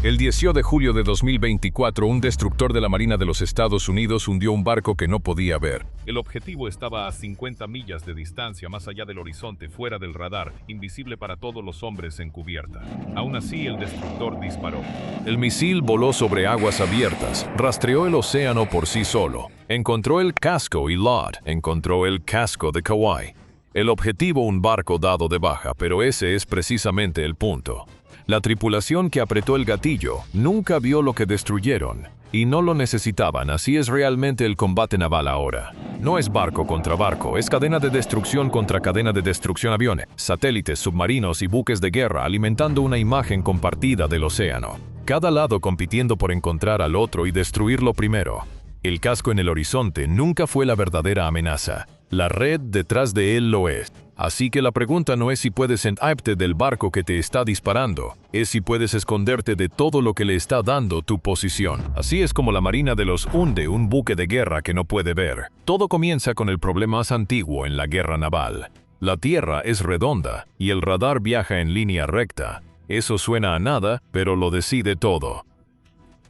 El 18 de julio de 2024, un destructor de la Marina de los Estados Unidos hundió un barco que no podía ver. El objetivo estaba a 50 millas de distancia más allá del horizonte, fuera del radar, invisible para todos los hombres en cubierta. Aún así, el destructor disparó. El misil voló sobre aguas abiertas, rastreó el océano por sí solo. Encontró el casco y Lod encontró el casco de Kauai. El objetivo, un barco dado de baja, pero ese es precisamente el punto. La tripulación que apretó el gatillo nunca vio lo que destruyeron, y no lo necesitaban. Así es realmente el combate naval ahora. No es barco contra barco, es cadena de destrucción contra cadena de destrucción. Aviones, satélites, submarinos y buques de guerra alimentando una imagen compartida del océano. Cada lado compitiendo por encontrar al otro y destruirlo primero. El casco en el horizonte nunca fue la verdadera amenaza. La red detrás de él lo es. Así que la pregunta no es si puedes escaparte del barco que te está disparando, es si puedes esconderte de todo lo que le está dando tu posición. Así es como la Marina de los hunde un buque de guerra que no puede ver. Todo comienza con el problema más antiguo en la guerra naval. La Tierra es redonda y el radar viaja en línea recta. Eso suena a nada, pero lo decide todo.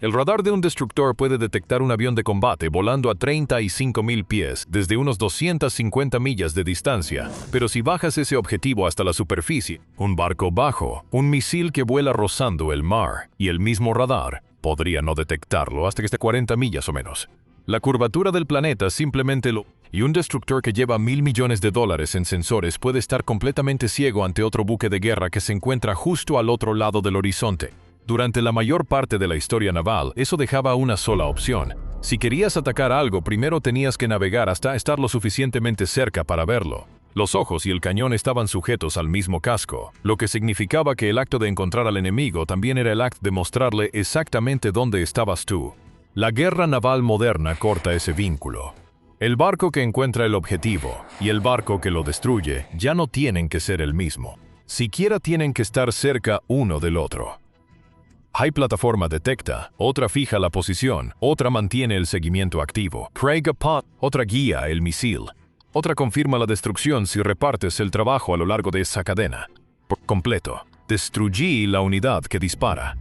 El radar de un destructor puede detectar un avión de combate volando a 35.000 pies desde unos 250 millas de distancia, pero si bajas ese objetivo hasta la superficie, un barco bajo, un misil que vuela rozando el mar y el mismo radar podría no detectarlo hasta que esté 40 millas o menos. La curvatura del planeta simplemente lo... Y un destructor que lleva $1.000 millones en sensores puede estar completamente ciego ante otro buque de guerra que se encuentra justo al otro lado del horizonte. Durante la mayor parte de la historia naval, eso dejaba una sola opción. Si querías atacar algo, primero tenías que navegar hasta estar lo suficientemente cerca para verlo. Los ojos y el cañón estaban sujetos al mismo casco, lo que significaba que el acto de encontrar al enemigo también era el acto de mostrarle exactamente dónde estabas tú. La guerra naval moderna corta ese vínculo. El barco que encuentra el objetivo y el barco que lo destruye ya no tienen que ser el mismo. Siquiera tienen que estar cerca uno del otro. Hay plataforma detecta, otra fija la posición, otra mantiene el seguimiento activo. Craig Pot, otra guía el misil. Otra confirma la destrucción si repartes el trabajo a lo largo de esa cadena. Por completo, destruí la unidad que dispara.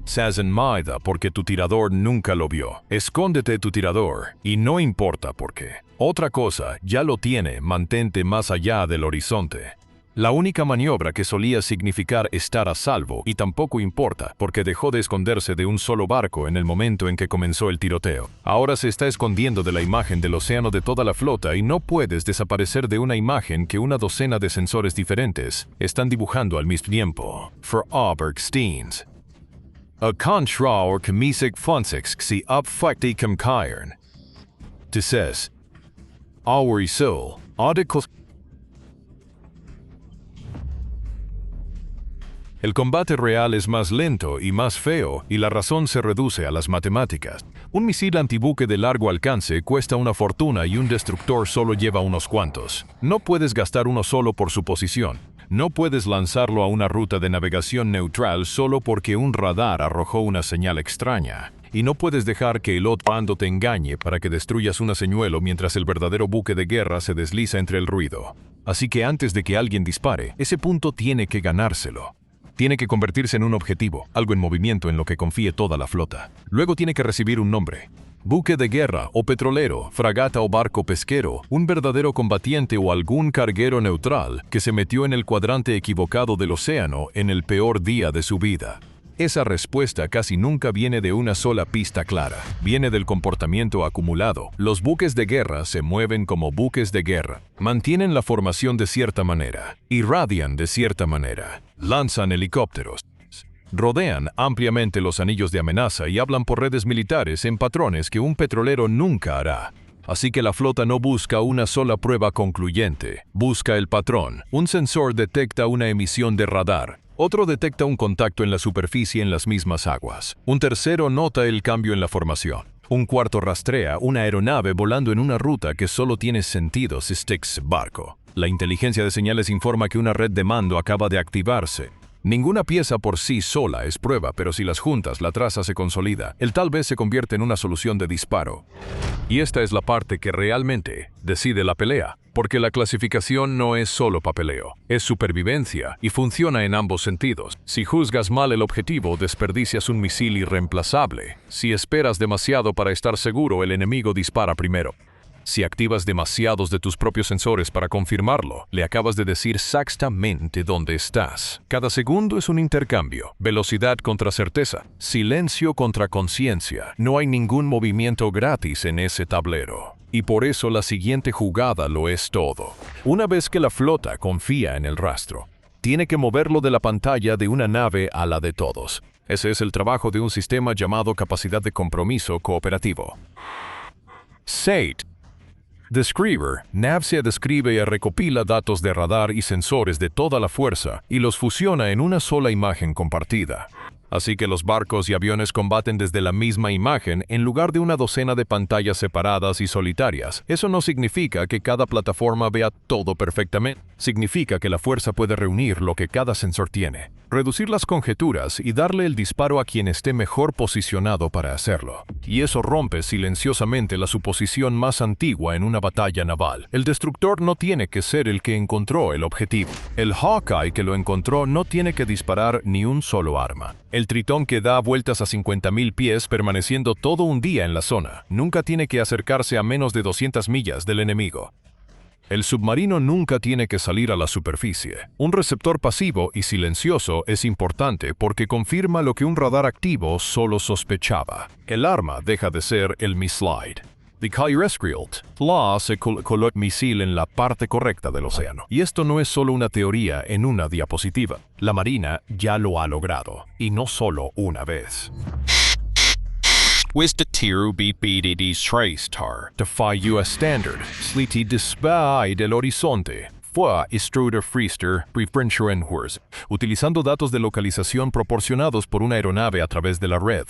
Sazen Maida porque tu tirador nunca lo vio. Escóndete tu tirador, y no importa por qué. Otra cosa, ya lo tiene, mantente más allá del horizonte. La única maniobra que solía significar estar a salvo, y tampoco importa, porque dejó de esconderse de un solo barco en el momento en que comenzó el tiroteo. Ahora se está escondiendo de la imagen del océano de toda la flota y no puedes desaparecer de una imagen que una docena de sensores diferentes están dibujando al mismo tiempo. For Obergsteins. A control kmisig fonsex si uppfakti kamkairen. Tises. Our soul. Audicos. El combate real es más lento y más feo, y la razón se reduce a las matemáticas. Un misil antibuque de largo alcance cuesta una fortuna y un destructor solo lleva unos cuantos. No puedes gastar uno solo por su posición. No puedes lanzarlo a una ruta de navegación neutral solo porque un radar arrojó una señal extraña. Y no puedes dejar que el otro bando te engañe para que destruyas un señuelo mientras el verdadero buque de guerra se desliza entre el ruido. Así que antes de que alguien dispare, ese punto tiene que ganárselo. Tiene que convertirse en un objetivo, algo en movimiento en lo que confíe toda la flota. Luego tiene que recibir un nombre. Buque de guerra o petrolero, fragata o barco pesquero, un verdadero combatiente o algún carguero neutral que se metió en el cuadrante equivocado del océano en el peor día de su vida. Esa respuesta casi nunca viene de una sola pista clara. Viene del comportamiento acumulado. Los buques de guerra se mueven como buques de guerra. Mantienen la formación de cierta manera. Irradian de cierta manera. Lanzan helicópteros. Rodean ampliamente los anillos de amenaza y hablan por redes militares en patrones que un petrolero nunca hará. Así que la flota no busca una sola prueba concluyente. Busca el patrón. Un sensor detecta una emisión de radar. Otro detecta un contacto en la superficie en las mismas aguas. Un tercero nota el cambio en la formación. Un cuarto rastrea una aeronave volando en una ruta que solo tiene sentido si sticks barco. La inteligencia de señales informa que una red de mando acaba de activarse. Ninguna pieza por sí sola es prueba, pero si las juntas, la traza se consolida. El tal vez se convierte en una solución de disparo. Y esta es la parte que realmente decide la pelea. porque la clasificación no es solo papeleo, es supervivencia y funciona en ambos sentidos. Si juzgas mal el objetivo, desperdicias un misil irreemplazable. Si esperas demasiado para estar seguro, el enemigo dispara primero. Si activas demasiados de tus propios sensores para confirmarlo, le acabas de decir exactamente dónde estás. Cada segundo es un intercambio, velocidad contra certeza, silencio contra conciencia. No hay ningún movimiento gratis en ese tablero. Y por eso la siguiente jugada lo es todo. Una vez que la flota confía en el rastro, tiene que moverlo de la pantalla de una nave a la de todos. Ese es el trabajo de un sistema llamado capacidad de compromiso cooperativo. SATE. Describer. NAV se describe y recopila datos de radar y sensores de toda la fuerza y los fusiona en una sola imagen compartida. Así que los barcos y aviones combaten desde la misma imagen en lugar de una docena de pantallas separadas y solitarias. Eso no significa que cada plataforma vea todo perfectamente. Significa que la fuerza puede reunir lo que cada sensor tiene, reducir las conjeturas y darle el disparo a quien esté mejor posicionado para hacerlo. Y eso rompe silenciosamente la suposición más antigua en una batalla naval. El destructor no tiene que ser el que encontró el objetivo. El Hawkeye que lo encontró no tiene que disparar ni un solo arma. El Tritón que da vueltas a 50.000 pies permaneciendo todo un día en la zona nunca tiene que acercarse a menos de 200 millas del enemigo. El submarino nunca tiene que salir a la superficie. Un receptor pasivo y silencioso es importante porque confirma lo que un radar activo solo sospechaba. El arma deja de ser el mislide. The Kyreskrilt se colocó el misil en la parte correcta del océano. Y esto no es solo una teoría en una diapositiva. La Marina ya lo ha logrado, y no solo una vez. Wistatiro BPDD's Trace-Tar. Defy US Standard, Sliti Dispay del Horizonte. Fue Struder Freester Preferenschenhurs, utilizando datos de localización proporcionados por una aeronave a través de la red.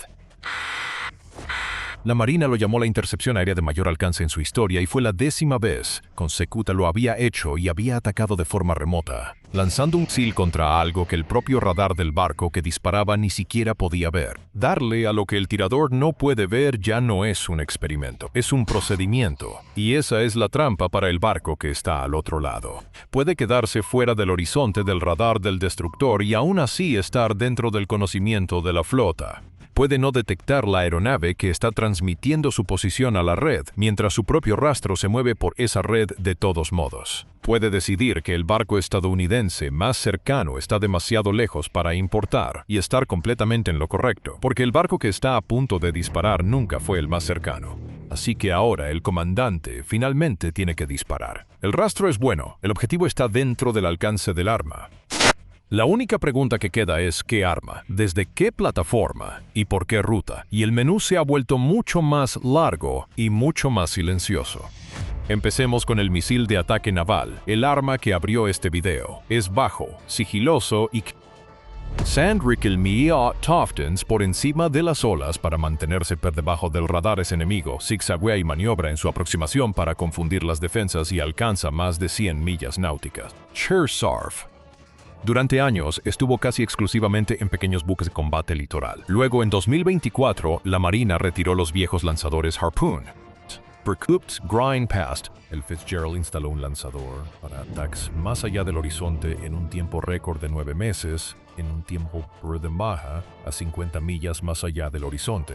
La Marina lo llamó la intercepción aérea de mayor alcance en su historia y fue la 10ª vez consecutiva lo había hecho y había atacado de forma remota, lanzando un misil contra algo que el propio radar del barco que disparaba ni siquiera podía ver. Darle a lo que el tirador no puede ver ya no es un experimento, es un procedimiento. Y esa es la trampa para el barco que está al otro lado. Puede quedarse fuera del horizonte del radar del destructor y aún así estar dentro del conocimiento de la flota. Puede no detectar la aeronave que está transmitiendo su posición a la red, mientras su propio rastro se mueve por esa red de todos modos. Puede decidir que el barco estadounidense más cercano está demasiado lejos para importar y estar completamente en lo correcto, porque el barco que está a punto de disparar nunca fue el más cercano. Así que ahora el comandante finalmente tiene que disparar. El rastro es bueno, el objetivo está dentro del alcance del arma. La única pregunta que queda es ¿qué arma? ¿Desde qué plataforma? ¿Y por qué ruta? Y el menú se ha vuelto mucho más largo y mucho más silencioso. Empecemos con el misil de ataque naval, el arma que abrió este video. Es bajo, sigiloso y Sandrikelmia Toftens por encima de las olas para mantenerse por debajo del radares enemigo, zigzaguea y maniobra en su aproximación para confundir las defensas y alcanza más de 100 millas náuticas. Chersarf. Durante años estuvo casi exclusivamente en pequeños buques de combate litoral. Luego, en 2024, la Marina retiró los viejos lanzadores Harpoon. Percupt Grind Past, el Fitzgerald instaló un lanzador para ataques más allá del horizonte en un tiempo récord de 9 meses, en un tiempo de baja a 50 millas más allá del horizonte.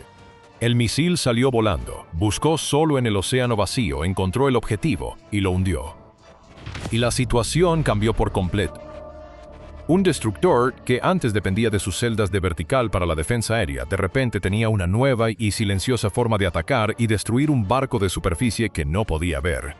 El misil salió volando, buscó solo en el océano vacío, encontró el objetivo y lo hundió. Y la situación cambió por completo. Un destructor que antes dependía de sus celdas de vertical para la defensa aérea, de repente tenía una nueva y silenciosa forma de atacar y destruir un barco de superficie que no podía ver.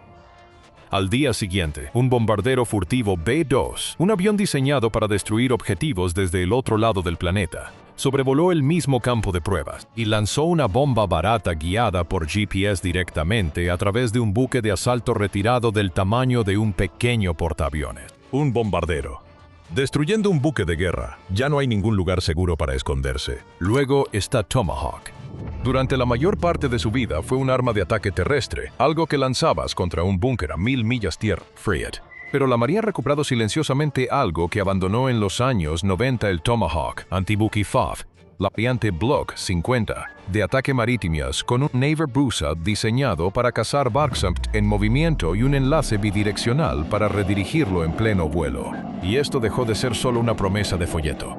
Al día siguiente, un bombardero furtivo B-2, un avión diseñado para destruir objetivos desde el otro lado del planeta, sobrevoló el mismo campo de pruebas y lanzó una bomba barata guiada por GPS directamente a través de un buque de asalto retirado del tamaño de un pequeño portaaviones. Un bombardero. Destruyendo un buque de guerra, ya no hay ningún lugar seguro para esconderse. Luego está Tomahawk. Durante la mayor parte de su vida fue un arma de ataque terrestre, algo que lanzabas contra un búnker a 1000 millas tierra. Freyet. Pero la Marina ha recuperado silenciosamente algo que abandonó en los años 90 el Tomahawk, antibuque FAF. la variante Block 50 de ataque marítimas con un Naval Busa diseñado para cazar barcos en movimiento y un enlace bidireccional para redirigirlo en pleno vuelo. Y esto dejó de ser solo una promesa de folleto.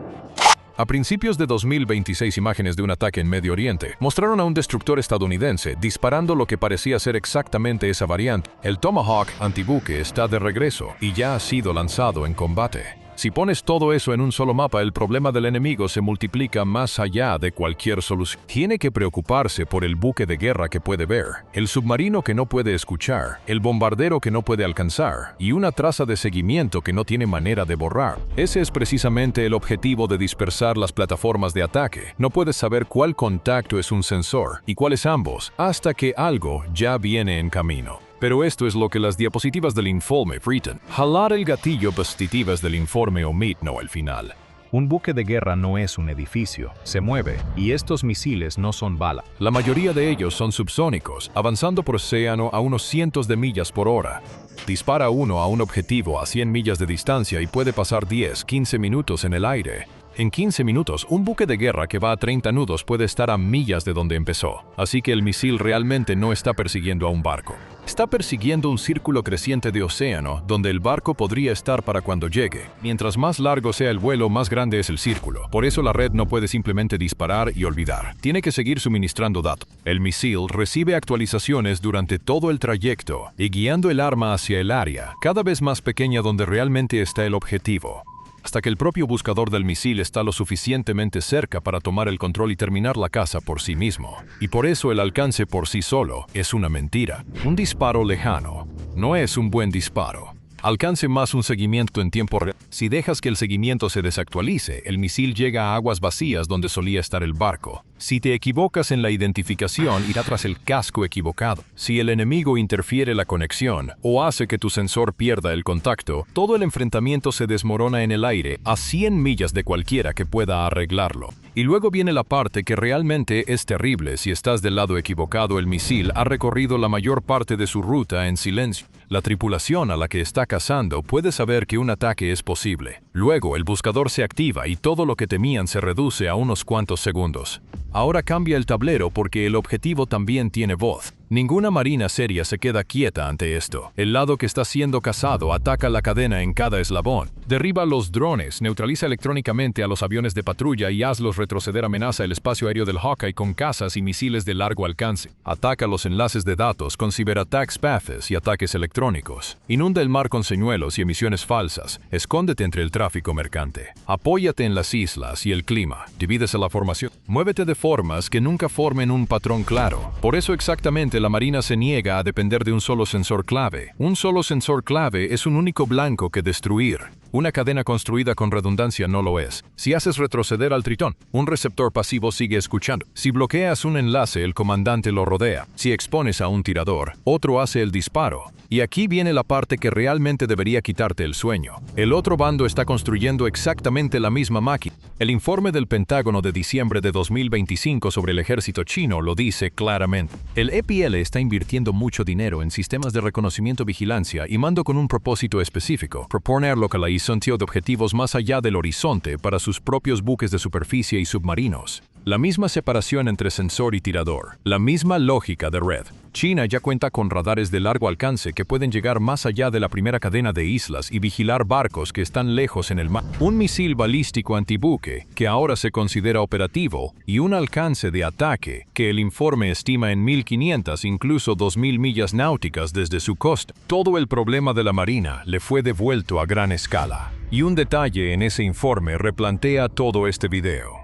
A principios de 2026, imágenes de un ataque en Medio Oriente mostraron a un destructor estadounidense disparando lo que parecía ser exactamente esa variante. El Tomahawk antibuque está de regreso y ya ha sido lanzado en combate. Si pones todo eso en un solo mapa, el problema del enemigo se multiplica más allá de cualquier solución. Tiene que preocuparse por el buque de guerra que puede ver, el submarino que no puede escuchar, el bombardero que no puede alcanzar y una traza de seguimiento que no tiene manera de borrar. Ese es precisamente el objetivo de dispersar las plataformas de ataque. No puedes saber cuál contacto es un sensor y cuál es ambos hasta que algo ya viene en camino. Pero esto es lo que las diapositivas del informe fritan. Jalar el gatillo positivas del informe no al final. Un buque de guerra no es un edificio, se mueve, y estos misiles no son balas. La mayoría de ellos son subsónicos, avanzando por océano a unos cientos de millas por hora. Dispara uno a un objetivo a 100 millas de distancia y puede pasar 10-15 minutos en el aire. En 15 minutos, un buque de guerra que va a 30 nudos puede estar a millas de donde empezó. Así que el misil realmente no está persiguiendo a un barco. Está persiguiendo un círculo creciente de océano donde el barco podría estar para cuando llegue. Mientras más largo sea el vuelo, más grande es el círculo. Por eso la red no puede simplemente disparar y olvidar. Tiene que seguir suministrando datos. El misil recibe actualizaciones durante todo el trayecto y guiando el arma hacia el área, cada vez más pequeña donde realmente está el objetivo, hasta que el propio buscador del misil está lo suficientemente cerca para tomar el control y terminar la caza por sí mismo. Y por eso el alcance por sí solo es una mentira. Un disparo lejano no es un buen disparo. Alcance más un seguimiento en tiempo real. Si dejas que el seguimiento se desactualice, el misil llega a aguas vacías donde solía estar el barco. Si te equivocas en la identificación, irá tras el casco equivocado. Si el enemigo interfiere la conexión o hace que tu sensor pierda el contacto, todo el enfrentamiento se desmorona en el aire a 100 millas de cualquiera que pueda arreglarlo. Y luego viene la parte que realmente es terrible. Si estás del lado equivocado, el misil ha recorrido la mayor parte de su ruta en silencio. La tripulación a la que está cazando puede saber que un ataque es posible. Luego el buscador se activa y todo lo que temían se reduce a unos cuantos segundos. Ahora cambia el tablero porque el objetivo también tiene voz. Ninguna marina seria se queda quieta ante esto. El lado que está siendo cazado ataca la cadena en cada eslabón. Derriba los drones, neutraliza electrónicamente a los aviones de patrulla y hazlos retroceder. Amenaza el espacio aéreo del Hawkeye con cazas y misiles de largo alcance. Ataca los enlaces de datos con ciberataques PAFES y ataques electrónicos. Inunda el mar con señuelos y emisiones falsas. Escóndete entre el tráfico mercante. Apóyate en las islas y el clima. Divídese la formación. Muévete de formas que nunca formen un patrón claro. Por eso exactamente la Marina se niega a depender de un solo sensor clave. Un solo sensor clave es un único blanco que destruir. Una cadena construida con redundancia no lo es. Si haces retroceder al Tritón, un receptor pasivo sigue escuchando. Si bloqueas un enlace, el comandante lo rodea. Si expones a un tirador, otro hace el disparo. Y aquí viene la parte que realmente debería quitarte el sueño. El otro bando está construyendo exactamente la misma máquina. El informe del Pentágono de diciembre de 2025 sobre el ejército chino lo dice claramente. El EPL está invirtiendo mucho dinero en sistemas de reconocimiento, vigilancia y mando con un propósito específico: proponer localización de objetivos más allá del horizonte para sus propios buques de superficie y submarinos. La misma separación entre sensor y tirador, la misma lógica de red. China ya cuenta con radares de largo alcance que pueden llegar más allá de la primera cadena de islas y vigilar barcos que están lejos en el mar. Un misil balístico antibuque que ahora se considera operativo y un alcance de ataque que el informe estima en 1.500, incluso 2.000 millas náuticas desde su costa. Todo el problema de la Marina le fue devuelto a gran escala. Y un detalle en ese informe replantea todo este video.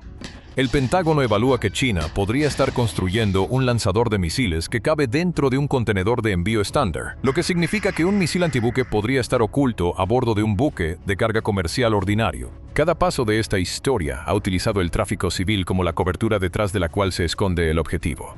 El Pentágono evalúa que China podría estar construyendo un lanzador de misiles que cabe dentro de un contenedor de envío estándar, lo que significa que un misil antibuque podría estar oculto a bordo de un buque de carga comercial ordinario. Cada paso de esta historia ha utilizado el tráfico civil como la cobertura detrás de la cual se esconde el objetivo.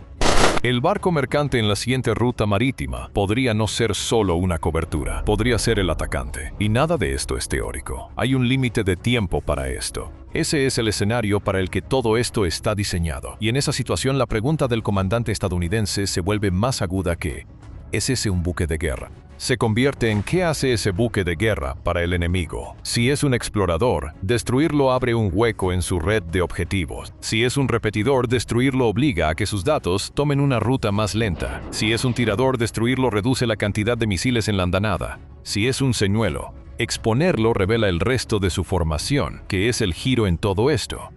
El barco mercante en la siguiente ruta marítima podría no ser solo una cobertura, podría ser el atacante. Y nada de esto es teórico. Hay un límite de tiempo para esto. Ese es el escenario para el que todo esto está diseñado. Y en esa situación la pregunta del comandante estadounidense se vuelve más aguda que: ¿Es ese un buque de guerra? Se convierte en qué hace ese buque de guerra para el enemigo. Si es un explorador, destruirlo abre un hueco en su red de objetivos. Si es un repetidor, destruirlo obliga a que sus datos tomen una ruta más lenta. Si es un tirador, destruirlo reduce la cantidad de misiles en la andanada. Si es un señuelo, exponerlo revela el resto de su formación, que es el giro en todo esto.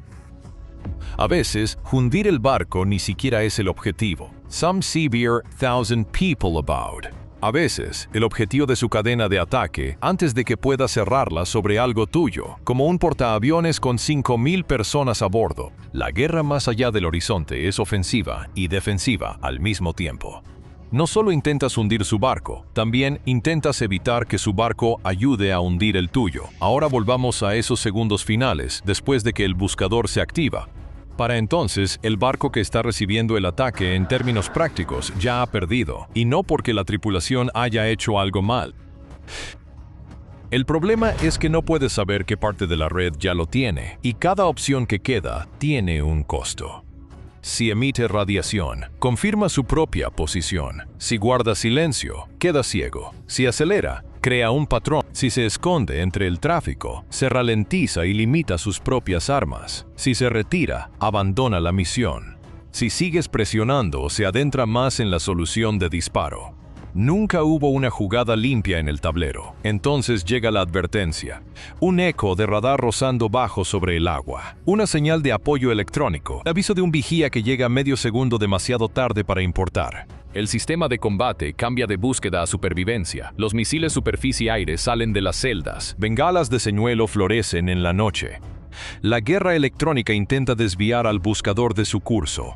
A veces, hundir el barco ni siquiera es el objetivo. Some severe 1,000 people about. A veces, el objetivo de su cadena de ataque, antes de que pueda cerrarla sobre algo tuyo, como un portaaviones con 5,000 personas a bordo. La guerra más allá del horizonte es ofensiva y defensiva al mismo tiempo. No solo intentas hundir su barco, también intentas evitar que su barco ayude a hundir el tuyo. Ahora volvamos a esos segundos finales, después de que el buscador se activa. Para entonces, el barco que está recibiendo el ataque en términos prácticos ya ha perdido, y no porque la tripulación haya hecho algo mal. El problema es que no puedes saber qué parte de la red ya lo tiene, y cada opción que queda tiene un costo. Si emite radiación, confirma su propia posición. Si guarda silencio, queda ciego. Si acelera, crea un patrón. Si se esconde entre el tráfico, se ralentiza y limita sus propias armas. Si se retira, abandona la misión. Si sigues presionando, se adentra más en la solución de disparo. Nunca hubo una jugada limpia en el tablero. Entonces llega la advertencia. Un eco de radar rozando bajo sobre el agua. Una señal de apoyo electrónico. Aviso de un vigía que llega medio segundo demasiado tarde para importar. El sistema de combate cambia de búsqueda a supervivencia. Los misiles superficie-aire salen de las celdas. Bengalas de señuelo florecen en la noche. La guerra electrónica intenta desviar al buscador de su curso.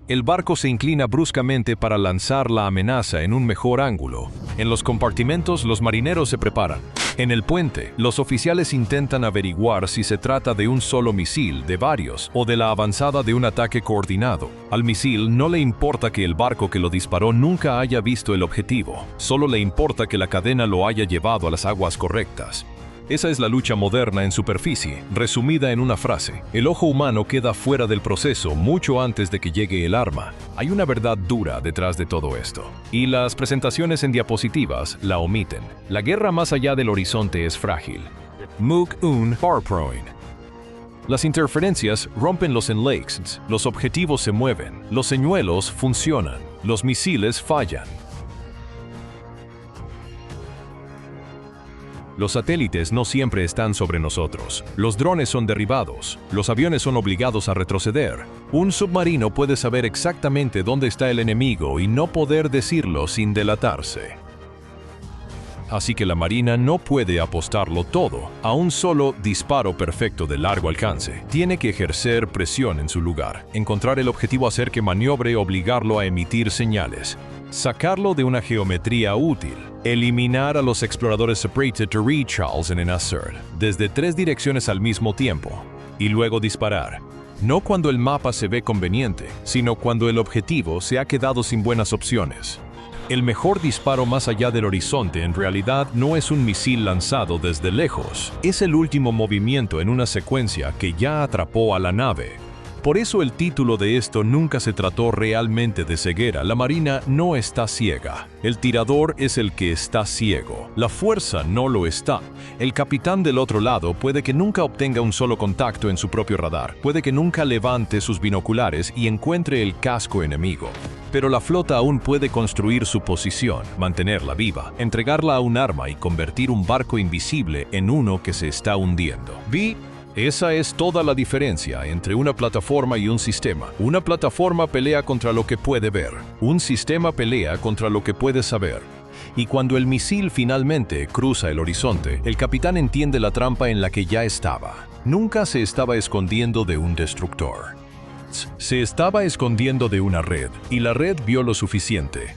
El barco se inclina bruscamente para lanzar la amenaza en un mejor ángulo. En los compartimentos, los marineros se preparan. En el puente, los oficiales intentan averiguar si se trata de un solo misil, de varios, o de la avanzada de un ataque coordinado. Al misil no le importa que el barco que lo disparó nunca haya visto el objetivo. Solo le importa que la cadena lo haya llevado a las aguas correctas. Esa es la lucha moderna en superficie, resumida en una frase. El ojo humano queda fuera del proceso mucho antes de que llegue el arma. Hay una verdad dura detrás de todo esto. Y las presentaciones en diapositivas la omiten. La guerra más allá del horizonte es frágil. Mook un Farproin. Las interferencias rompen los enlaces, los objetivos se mueven, los señuelos funcionan, los misiles fallan. Los satélites no siempre están sobre nosotros. Los drones son derribados. Los aviones son obligados a retroceder. Un submarino puede saber exactamente dónde está el enemigo y no poder decirlo sin delatarse. Así que la Marina no puede apostarlo todo a un solo disparo perfecto de largo alcance. Tiene que ejercer presión en su lugar, encontrar el objetivo, hacer que maniobre, obligarlo a emitir señales, sacarlo de una geometría útil, eliminar a los exploradores separated to recharge en Assert desde 3 direcciones al mismo tiempo, y luego disparar. No cuando el mapa se ve conveniente, sino cuando el objetivo se ha quedado sin buenas opciones. El mejor disparo más allá del horizonte en realidad no es un misil lanzado desde lejos, es el último movimiento en una secuencia que ya atrapó a la nave. Por eso el título de esto nunca se trató realmente de ceguera. La Marina no está ciega. El tirador es el que está ciego. La fuerza no lo está. El capitán del otro lado puede que nunca obtenga un solo contacto en su propio radar. Puede que nunca levante sus binoculares y encuentre el casco enemigo. Pero la flota aún puede construir su posición, mantenerla viva, entregarla a un arma y convertir un barco invisible en uno que se está hundiendo. Esa es toda la diferencia entre una plataforma y un sistema. Una plataforma pelea contra lo que puede ver. Un sistema pelea contra lo que puede saber. Y cuando el misil finalmente cruza el horizonte, el capitán entiende la trampa en la que ya estaba. Nunca se estaba escondiendo de un destructor. Se estaba escondiendo de una red, y la red vio lo suficiente.